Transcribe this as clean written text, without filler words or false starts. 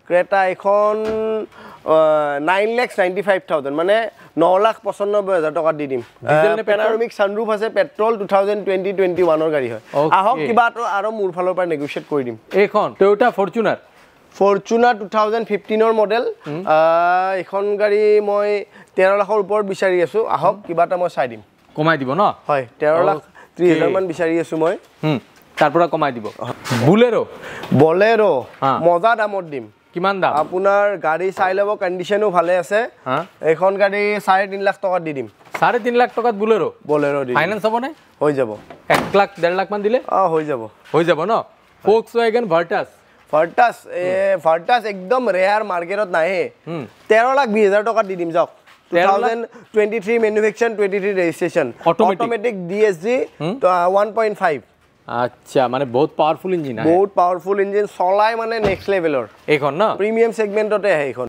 Creta এখন 9,95,000 মানে 9,95,000 টকা দি দিম পেনাৰোমিক সানৰুফ আছে পেট্ৰল 2020-21 ৰ গাড়ী হয় আহক কিবা আৰু মোৰ ফালৰ পৰা নেগোশিয়েট কৰি দিম এইখন টয়োটা ফৰচুনাৰ 2015 ৰ মডেল এখন গাড়ী মই 13 লাখৰ ওপৰত বিচাৰি আছো আহক কিবা এটা মই চাই দিম কমাই দিব ন হয় 13,30,000 মান বিচাৰি আছো মই তাৰ পৰা কমাই দিব বলেৰো মজা দামত দিম কিমান দাম আপোনাৰ গাড়ী চাই লব কন্ডিশনো ভালে আছে এখন গাড়ী 3.5 লাখ টকা দি দিম 3.5 লাখ টকাত বলেৰো দি ফাইনান্স হ'ব নে হৈ যাব 1 লাখ 1.5 লাখ মান দিলে হৈ যাব ন Volkswagen ভাৰ্টাছ একদম ৰেয়াৰ মাৰ্কেটত নাহে 13,20,000 টকা দি দিম যাওক 2023 manufactured 23 registration automatic DSG 1.5 আচ্ছা মানে বহুত পাওয়ারফুল ইঞ্জিন চলাই মানে নেক্সট লেভেলৰ এইখন না প্ৰিমিয়াম সেগমেন্টতে আহে এইখন